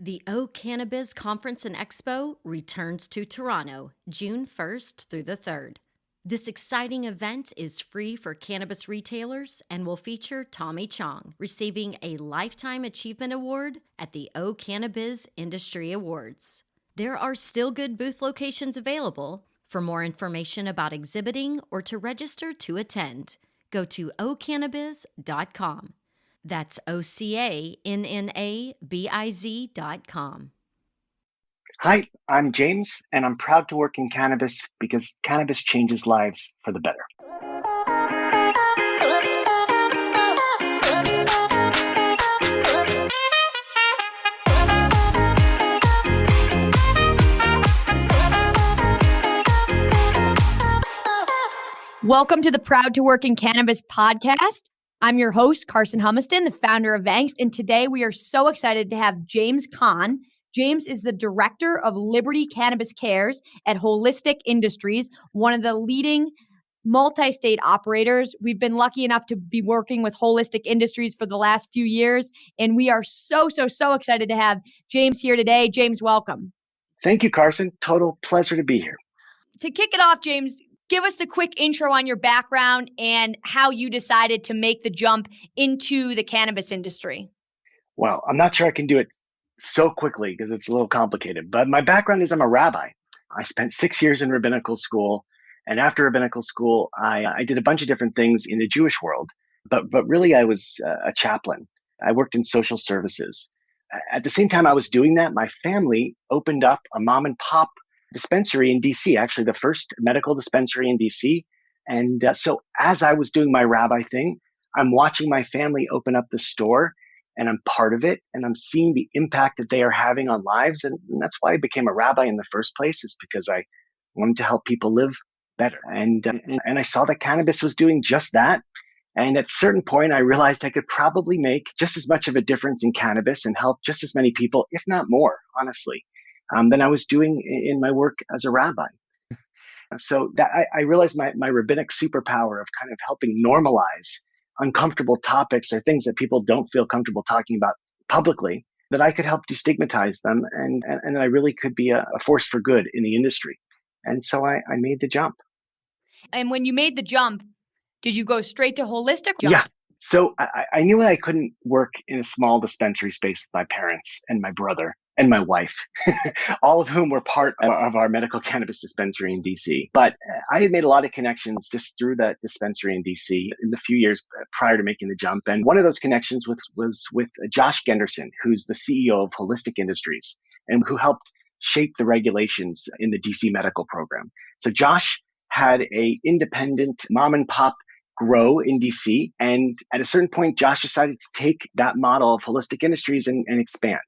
The Cannabis Conference and Expo returns to Toronto, June 1st through the 3rd. This exciting event is free for cannabis retailers and will feature Tommy Chong receiving a Lifetime Achievement Award at the Cannabis Industry Awards. There are still good booth locations available. For more information about exhibiting or to register to attend, go to ocannabis.com. That's OCANNABIZ.com. Hi, I'm James, and I'm proud to work in cannabis because cannabis changes lives for the better. Welcome to the Proud to Work in Cannabis podcast. I'm your host, Karson Humiston, the founder of Angst, and today we are so excited to have James Kahn. James is the director of Liberty Cannabis Cares at Holistic Industries, one of the leading multi-state operators. We've been lucky enough to be working with Holistic Industries for the last few years, and we are so excited to have James here today. James, welcome. Thank you, Karson. Total pleasure to be here. To kick it off, James, give us the quick intro on your background and how you decided to make the jump into the cannabis industry. Well, I'm not sure I can do it so quickly because it's a little complicated, but my background is I'm a rabbi. I spent 6 years in rabbinical school, and after rabbinical school, I did a bunch of different things in the Jewish world, but really I was a chaplain. I worked in social services. At the same time I was doing that, my family opened up a mom and pop dispensary in DC, actually the first medical dispensary in DC. And so as I was doing my rabbi thing, I'm watching my family open up the store and I'm part of it. And I'm seeing the impact that they are having on lives. And that's why I became a rabbi in the first place, is because I wanted to help people live better. And I saw that cannabis was doing just that. And at a certain point, I realized I could probably make just as much of a difference in cannabis and help just as many people, if not more, honestly, than I was doing in my work as a rabbi. So that I realized my rabbinic superpower of kind of helping normalize uncomfortable topics or things that people don't feel comfortable talking about publicly, that I could help destigmatize them and that I really could be a force for good in the industry. And so I made the jump. And when you made the jump, did you go straight to holistic? Yeah. So I knew I couldn't work in a small dispensary space with my parents and my brother and my wife, all of whom were part of our medical cannabis dispensary in DC. But I had made a lot of connections just through that dispensary in DC in the few years prior to making the jump. And one of those connections was with Josh Genderson, who's the CEO of Holistic Industries and who helped shape the regulations in the DC medical program. So Josh had a independent mom and pop grow in DC. And at a certain point, Josh decided to take that model of Holistic Industries and expand.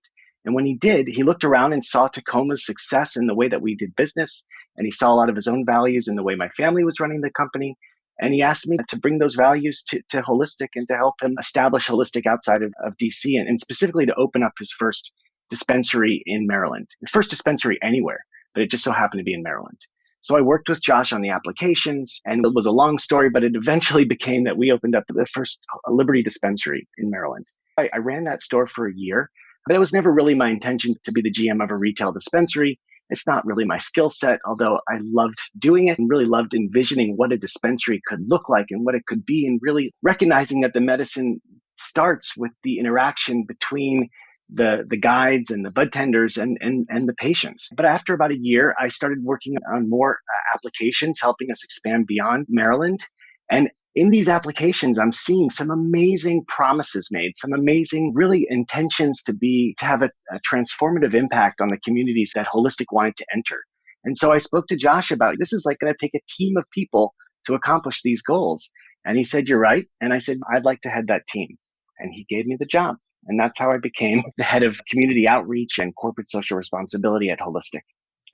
And when he did, he looked around and saw Tacoma's success in the way that we did business. And he saw a lot of his own values in the way my family was running the company. And he asked me to bring those values to Holistic and to help him establish Holistic outside of DC and specifically to open up his first dispensary in Maryland, his first dispensary anywhere, but it just so happened to be in Maryland. So I worked with Josh on the applications, and it was a long story, but it eventually became that we opened up the first Liberty dispensary in Maryland. I ran that store for a year, but it was never really my intention to be the GM of a retail dispensary. It's not really my skill set, although I loved doing it and really loved envisioning what a dispensary could look like and what it could be, and really recognizing that the medicine starts with the interaction between the guides and the bud tenders and the patients. But after about a year, I started working on more applications, helping us expand beyond Maryland. And in these applications, I'm seeing some amazing promises made, some amazing really intentions to have a transformative impact on the communities that Holistic wanted to enter. And so I spoke to Josh about, this is like going to take a team of people to accomplish these goals. And he said, "You're right." And I said, "I'd like to head that team." And he gave me the job. And that's how I became the head of community outreach and corporate social responsibility at Holistic.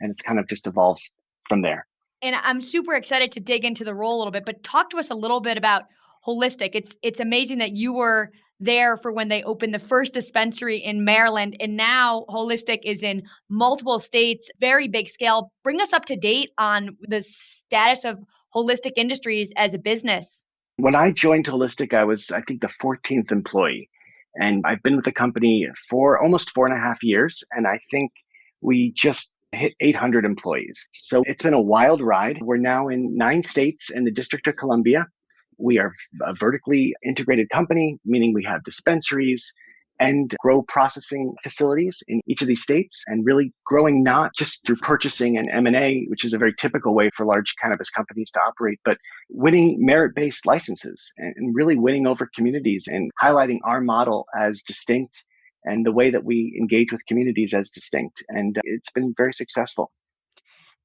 And it's kind of just evolves from there. And I'm super excited to dig into the role a little bit, but talk to us a little bit about Holistic. It's amazing that you were there for when they opened the first dispensary in Maryland, and now Holistic is in multiple states, very big scale. Bring us up to date on the status of Holistic Industries as a business. When I joined Holistic, I was, I think, the 14th employee. And I've been with the company for almost 4.5 years. And I think we just hit 800 employees. So it's been a wild ride. We're now in 9 states and the District of Columbia. We are a vertically integrated company, meaning we have dispensaries and grow processing facilities in each of these states, and really growing not just through purchasing and M&A, which is a very typical way for large cannabis companies to operate, but winning merit-based licenses and really winning over communities and highlighting our model as distinct and the way that we engage with communities as distinct. And it's been very successful.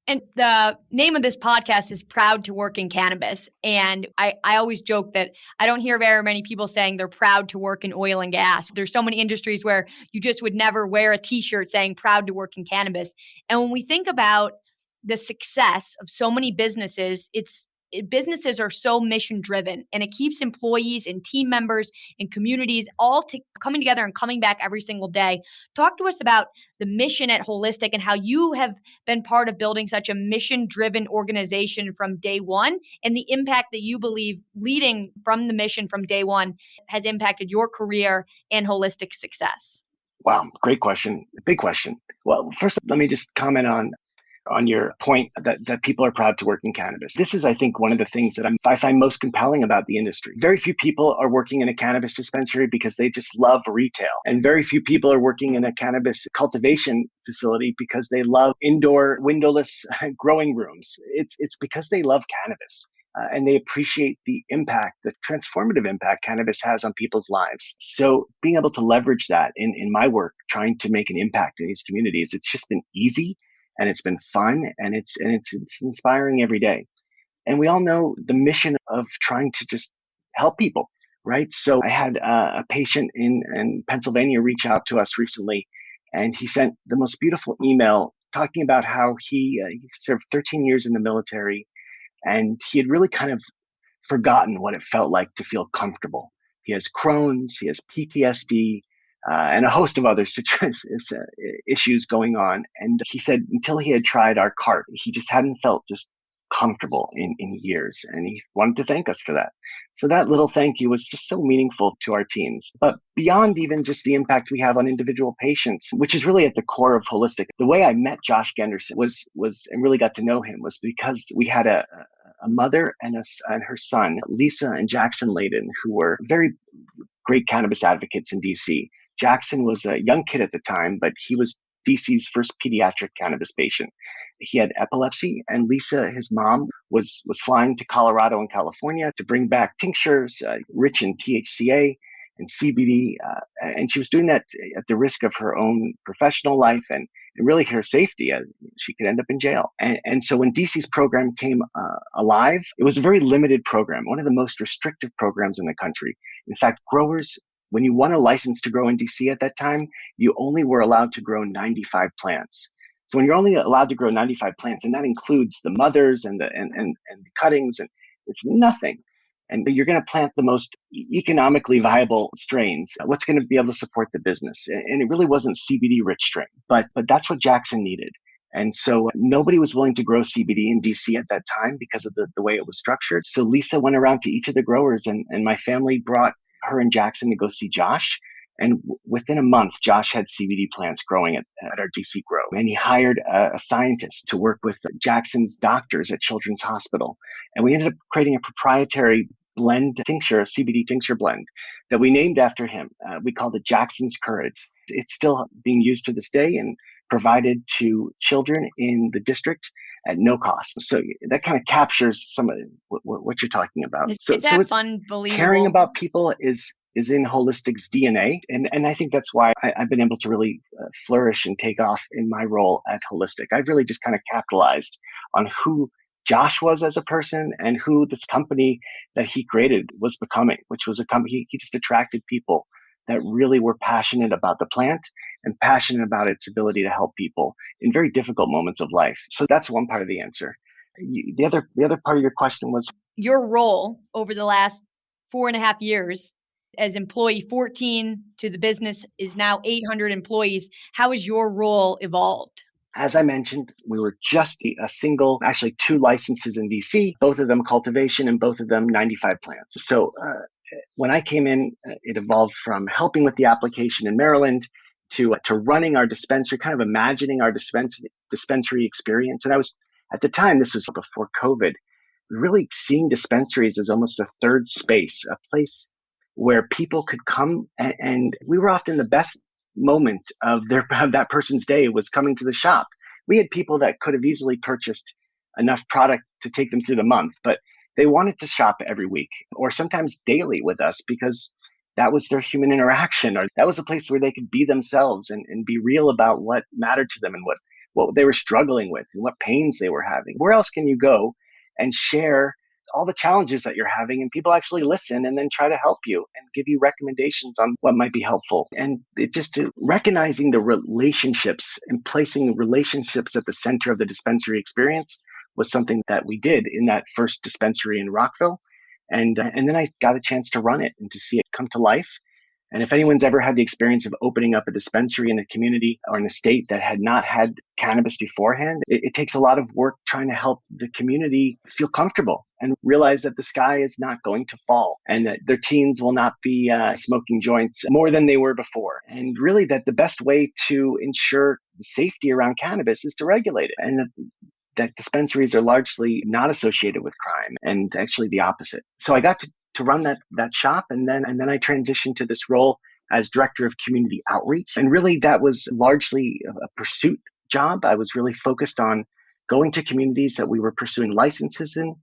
And the name of this podcast is Proud to Work in Cannabis. And I always joke that I don't hear very many people saying they're proud to work in oil and gas. There's so many industries where you just would never wear a t-shirt saying proud to work in cannabis. And when we think about the success of so many businesses, businesses are so mission driven, and it keeps employees and team members and communities all coming together and coming back every single day. Talk to us about the mission at Holistic and how you have been part of building such a mission driven organization from day one, and the impact that you believe leading from the mission from day one has impacted your career and Holistic success. Wow, great question. Big question. Well, first, let me just comment on your point that people are proud to work in cannabis. This is, I think, one of the things that I find most compelling about the industry. Very few people are working in a cannabis dispensary because they just love retail. And very few people are working in a cannabis cultivation facility because they love indoor windowless growing rooms. It's because they love cannabis. And they appreciate the impact, the transformative impact cannabis has on people's lives. So being able to leverage that in my work, trying to make an impact in these communities, it's just been easy. And it's been fun, and it's inspiring every day. And we all know the mission of trying to just help people, right? So I had a patient in Pennsylvania reach out to us recently, and he sent the most beautiful email talking about how he served 13 years in the military, and he had really kind of forgotten what it felt like to feel comfortable. He has Crohn's, he has PTSD, and a host of other issues going on. And he said until he had tried our cart, he just hadn't felt just comfortable in years. And he wanted to thank us for that. So that little thank you was just so meaningful to our teams. But beyond even just the impact we have on individual patients, which is really at the core of Holistic, the way I met Josh Genderson was and really got to know him was because we had a mother and her son, Lisa and Jackson Layden, who were very great cannabis advocates in DC. Jackson was a young kid at the time, but he was DC's first pediatric cannabis patient. He had epilepsy, and Lisa, his mom, was flying to Colorado and California to bring back tinctures rich in THCA and CBD, and she was doing that at the risk of her own professional life and really her safety, as she could end up in jail. And so when DC's program came alive, it was a very limited program, one of the most restrictive programs in the country. In fact, growers, when you won a license to grow in DC at that time, you only were allowed to grow 95 plants. So when you're only allowed to grow 95 plants, and that includes the mothers and the cuttings, and it's nothing. And you're going to plant the most economically viable strains. What's going to be able to support the business? And it really wasn't CBD rich strain, but that's what Jackson needed. And so nobody was willing to grow CBD in DC at that time because of the way it was structured. So Lisa went around to each of the growers, and my family brought her and Jackson to go see Josh. And within a month, Josh had CBD plants growing at our DC grow. And he hired a scientist to work with Jackson's doctors at Children's Hospital. And we ended up creating a proprietary blend tincture, a CBD tincture blend that we named after him. We called it Jackson's Courage. It's still being used to this day and provided to children in the district at no cost. So that kind of captures some of what you're talking about. It's unbelievable. Caring about people is in Holistic's DNA. And I think that's why I've been able to really flourish and take off in my role at Holistic. I've really just kind of capitalized on who Josh was as a person and who this company that he created was becoming, which was a company, he just attracted people that really were passionate about the plant and passionate about its ability to help people in very difficult moments of life. So that's one part of the answer. The other part of your question was your role over the last 4.5 years as employee 14 to the business is now 800 employees. How has your role evolved? As I mentioned, we were just actually 2 licenses in DC, both of them cultivation and both of them 95 plants. So when I came in, it evolved from helping with the application in Maryland to running our dispensary, kind of imagining our dispensary experience. And I was, at the time, this was before COVID, really seeing dispensaries as almost a third space, a place where people could come, and we were often the best moment of that person's day was coming to the shop. We had people that could have easily purchased enough product to take them through the month, but they wanted to shop every week or sometimes daily with us because that was their human interaction, or that was a place where they could be themselves and be real about what mattered to them and what they were struggling with and what pains they were having. Where else can you go and share all the challenges that you're having, and people actually listen and then try to help you and give you recommendations on what might be helpful? And it just recognizing the relationships and placing relationships at the center of the dispensary experience was something that we did in that first dispensary in Rockville. And then I got a chance to run it and to see it come to life. And if anyone's ever had the experience of opening up a dispensary in a community or in a state that had not had cannabis beforehand, it takes a lot of work trying to help the community feel comfortable and realize that the sky is not going to fall and that their teens will not be smoking joints more than they were before. And really that the best way to ensure the safety around cannabis is to regulate it. And that dispensaries are largely not associated with crime, and actually the opposite. So I got to run that shop, and then I transitioned to this role as director of community outreach. And really that was largely a pursuit job. I was really focused on going to communities that we were pursuing licenses in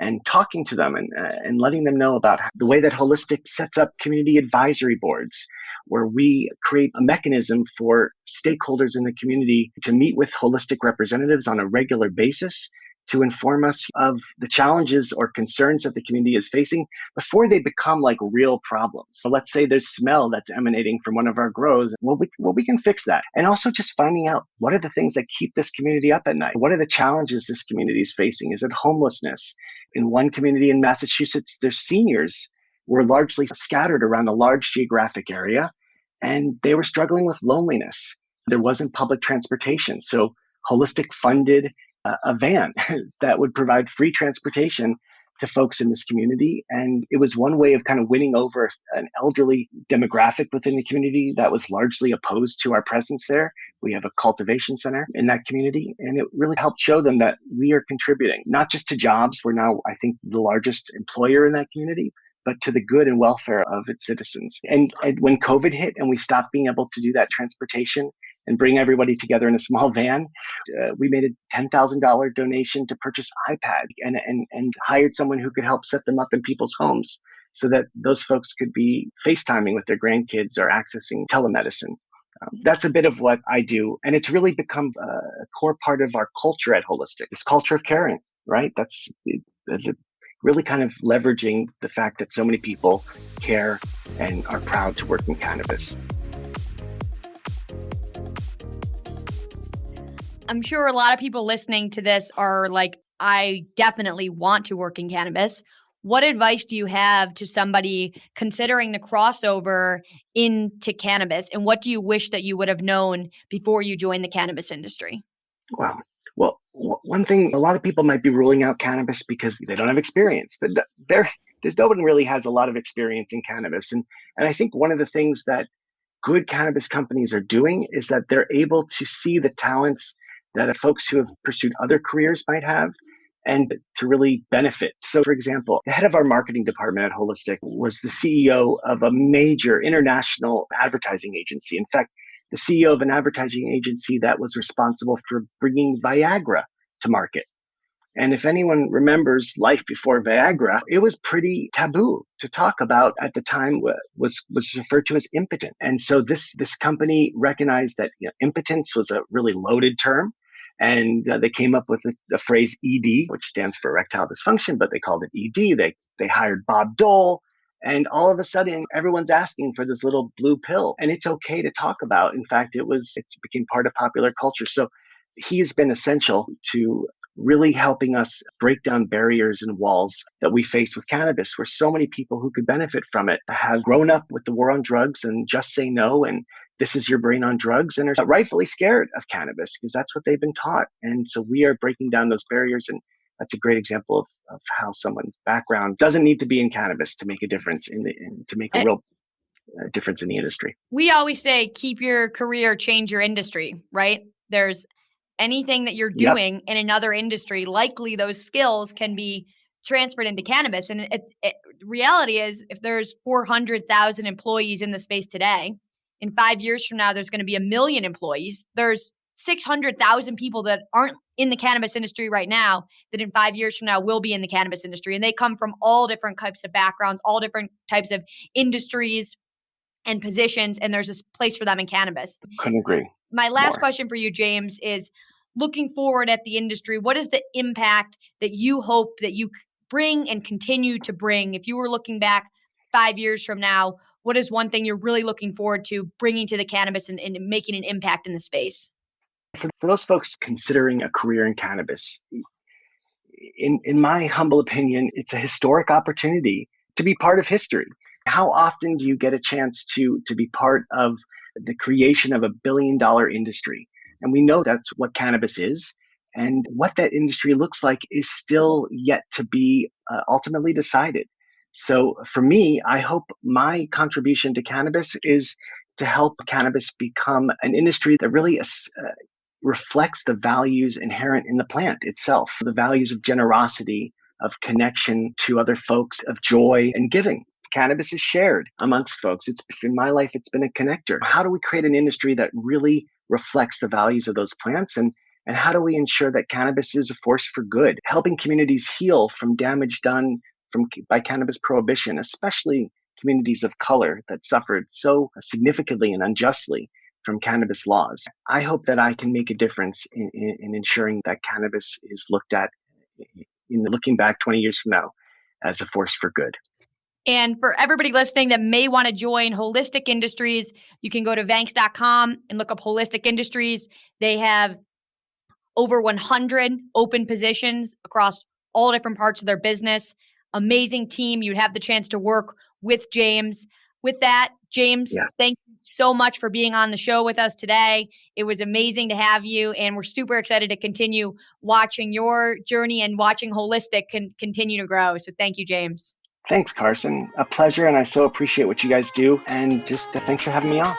and talking to them and letting them know about the way that Holistic sets up community advisory boards, where we create a mechanism for stakeholders in the community to meet with holistic representatives on a regular basis to inform us of the challenges or concerns that the community is facing before they become like real problems. So let's say there's smell that's emanating from one of our grows. Well, we can fix that. And also just finding out what are the things that keep this community up at night? What are the challenges this community is facing? Is it homelessness? In one community in Massachusetts, their seniors were largely scattered around a large geographic area, and they were struggling with loneliness. There wasn't public transportation. So Holistic funded a van that would provide free transportation to folks in this community. And it was one way of kind of winning over an elderly demographic within the community that was largely opposed to our presence there. We have a cultivation center in that community, and it really helped show them that we are contributing, not just to jobs. We're now, I think, the largest employer in that community, but to the good and welfare of its citizens. And when COVID hit and we stopped being able to do that transportation and bring everybody together in a small van, we made a $10,000 donation to purchase iPad and hired someone who could help set them up in people's homes so that those folks could be FaceTiming with their grandkids or accessing telemedicine. That's a bit of what I do. And it's really become a core part of our culture at Holistic, this culture of caring, right? That's really kind of leveraging the fact that so many people care and are proud to work in cannabis. I'm sure a lot of people listening to this are like, I definitely want to work in cannabis. What advice do you have to somebody considering the crossover into cannabis? And what do you wish that you would have known before you joined the cannabis industry? Wow. Well, one thing, a lot of people might be ruling out cannabis because they don't have experience, but there's no one really has a lot of experience in cannabis. And I think one of the things that good cannabis companies are doing is that they're able to see the talents that folks who have pursued other careers might have and to really benefit. So for example, the head of our marketing department at Holistic was the CEO of a major international advertising agency. In fact, the CEO of an advertising agency that was responsible for bringing Viagra to market. And if anyone remembers life before Viagra, it was pretty taboo to talk about at the time, was referred to as impotent. And so this company recognized that impotence was a really loaded term. And they came up with the phrase ED, which stands for erectile dysfunction, but they called it ED. They hired Bob Dole. And all of a sudden, everyone's asking for this little blue pill. And it's okay to talk about. In fact, it became part of popular culture. So he has been essential to really helping us break down barriers and walls that we face with cannabis, where so many people who could benefit from it have grown up with the war on drugs and Just Say No and This Is Your Brain on Drugs, and are rightfully scared of cannabis because that's what they've been taught. And so we are breaking down those barriers and that's a great example of how someone's background doesn't need to be in cannabis to make a difference to make a real difference in the industry. We always say, keep your career, change your industry, right? There's anything that you're doing in another industry, likely those skills can be transferred into cannabis. And reality is, if there's 400,000 employees in the space today, in 5 years from now, there's going to be 1 million employees. There's 600,000 people that aren't in the cannabis industry right now that in 5 years from now will be in the cannabis industry. And they come from all different types of backgrounds, all different types of industries and positions. And there's a place for them in cannabis. Couldn't agree. My last question for you, James, is looking forward at the industry, what is the impact that you hope that you bring and continue to bring? If you were looking back 5 years from now, what is one thing you're really looking forward to bringing to the cannabis and making an impact in the space? For those folks considering a career in cannabis, in my humble opinion, it's a historic opportunity to be part of history. How often do you get a chance to be part of the creation of $1 billion industry? And we know that's what cannabis is. And what that industry looks like is still yet to be ultimately decided. So for me, I hope my contribution to cannabis is to help cannabis become an industry that really reflects the values inherent in the plant itself, the values of generosity, of connection to other folks, of joy and giving. Cannabis is shared amongst folks. In my life, it's been a connector. How do we create an industry that really reflects the values of those plants? And how do we ensure that cannabis is a force for good, helping communities heal from damage done by cannabis prohibition, especially communities of color that suffered so significantly and unjustly from cannabis laws? I hope that I can make a difference in ensuring that cannabis is looked at, looking back 20 years from now, as a force for good. And for everybody listening that may want to join Holistic Industries, you can go to vanx.com and look up Holistic Industries. They have over 100 open positions across all different parts of their business. Amazing team. You'd have the chance to work with James. With that, James, Thank you so much for being on the show with us today. It was amazing to have you, and we're super excited to continue watching your journey and watching Holistic continue to grow. So thank you, James. Thanks, Karson. A pleasure, and I so appreciate what you guys do. And just thanks for having me on.